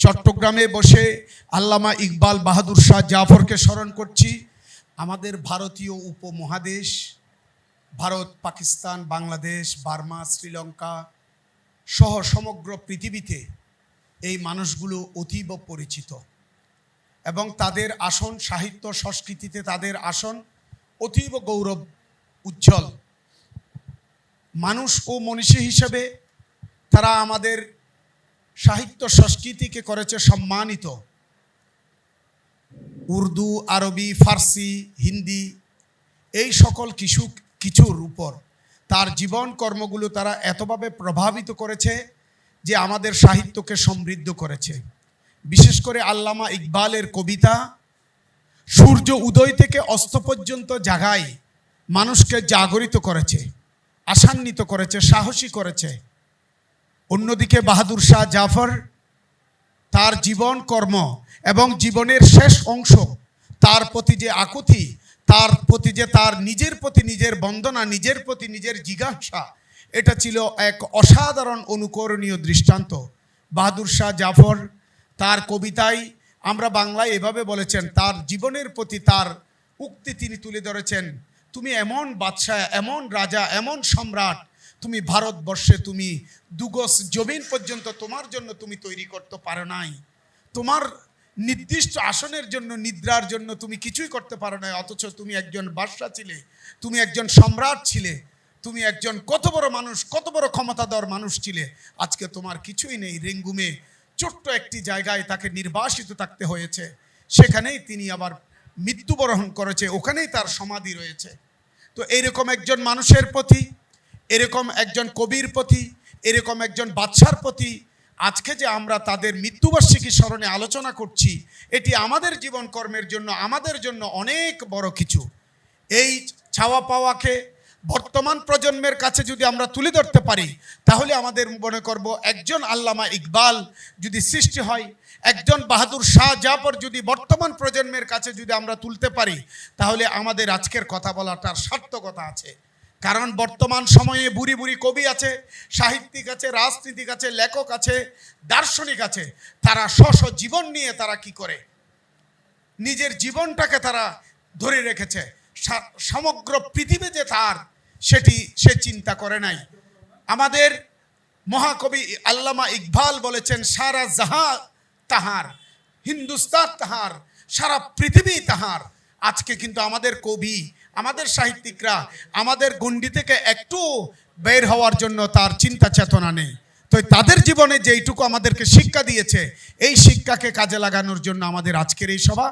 চট্টগ্রামে বসে আল্লামা ইকবাল বাহাদুর শাহ জাফরকে স্মরণ করছি। আমাদের ভারতীয় উপমহাদেশ, ভারত, পাকিস্তান, বাংলাদেশ, বার্মা, শ্রীলঙ্কা সহ সমগ্র পৃথিবীতে এই মানুষগুলো অতীব পরিচিত এবং তাদের আসন সাহিত্য সংস্কৃতিতে তাদের আসন অতীব গৌরব উজ্জ্বল। মানুষ ও মনীষী হিসেবে তারা আমাদের সাহিত্য সংস্কৃতিকে করেছে সম্মানিত। উর্দু, আরবি, ফার্সি, হিন্দি এই সকল কিছুর উপর তার জীবন কর্মগুলো তারা এতভাবে প্রভাবিত করেছে যে আমাদের সাহিত্যকে সমৃদ্ধ করেছে। বিশেষ করে আল্লামা ইকবালের কবিতা সূর্য উদয় থেকে অস্ত পর্যন্ত জাগায় মানুষকে জাগরিত করেছে, আশান্বিত করেছে, সাহসী করেছে। অন্যদিকে বাহাদুর শাহ জাফর তার জীবন কর্ম এবং জীবনের শেষ অংশ, তার প্রতি যে আকুতি, তার প্রতি যে তার নিজের প্রতি নিজের বন্দনা, নিজের প্রতি নিজের জিজ্ঞাসা, এটা ছিল এক অসাধারণ অনুকরণীয় দৃষ্টান্ত। বাহাদুর শাহ জাফর তার কবিতায়, আমরা বাংলায় এভাবে বলেছেন, তার জীবনের প্রতি তার উক্তি তিনি তুলে ধরেছেন, তুমি এমন বাদশাহ, এমন রাজা, এমন সম্রাট, তুমি ভারতবর্ষে তুমি দুগজ জমিন পর্যন্ত তোমার জন্য তুমি তৈরি করতে পারো নাই, তোমার নির্দিষ্ট আসনের জন্য, নিদ্রার জন্য তুমি কিছুই করতে পারো নাই, অথচ তুমি একজন বাদশাহ ছিলে, তুমি একজন সম্রাট ছিলে, তুমি একজন কত বড় মানুষ, কত বড় ক্ষমতাধর মানুষ ছিলে, আজকে তোমার কিছুই নেই। রেঙ্গুমে ছোট্ট একটি জায়গায় তাকে নির্বাসিত থাকতে হয়েছে, সেখানেই তিনি আবার মৃত্যুবরণ করেছে, ওখানেই তার সমাধি রয়েছে। তো এইরকম একজন মানুষের প্রতি, এরকম একজন কবির প্রতি, এরকম একজন বাদশার প্রতি আজকে যে আমরা তাদের মৃত্যুবার্ষিকী স্মরণে আলোচনা করছি, এটি আমাদের জীবন কর্মের জন্য, আমাদের জন্য অনেক বড় কিছু। এই চাওয়া পাওয়াকে বর্তমান প্রজন্মের কাছে যদি আমরা তুলে ধরতে পারি, তাহলে আমাদের মনে করব একজন আল্লামা ইকবাল যদি সৃষ্টি হয়, একজন বাহাদুর শাহ জাফর যদি বর্তমান প্রজন্মের কাছে যদি আমরা তুলতে পারি, তাহলে আমাদের আজকের কথা বলাটার সার্থকতা আছে। কারণ বর্তমান সময়ে বুড়ি বুড়ি কবি আছে, সাহিত্যিক আছে, রাজনীতিক আছে, লেখক আছে, দার্শনিক আছে, তারা স্ব জীবন নিয়ে তারা কি করে, নিজের জীবনটাকে তারা ধরে রেখেছে, সমগ্র পৃথিবী যে তার সেটি সে চিন্তা করে নাই। আমাদের মহাকবি আল্লামা ইকবাল বলেছেন, সারা জাহাঁ তাহার, হিন্দুস্তান তাহার, সারা পৃথিবী তাহার। আজকে কিন্তু আমাদের কবি, আমাদের সাহিত্যিকরা আমাদের গণ্ডি থেকে একটু বের হওয়ার জন্য তার চিন্তা চেতনা নেই। তো তাদের জীবনে যেইটুকু আমাদেরকে শিক্ষা দিয়েছে, এই শিক্ষাকে কাজে লাগানোর জন্য আমাদের আজকের এই সভা।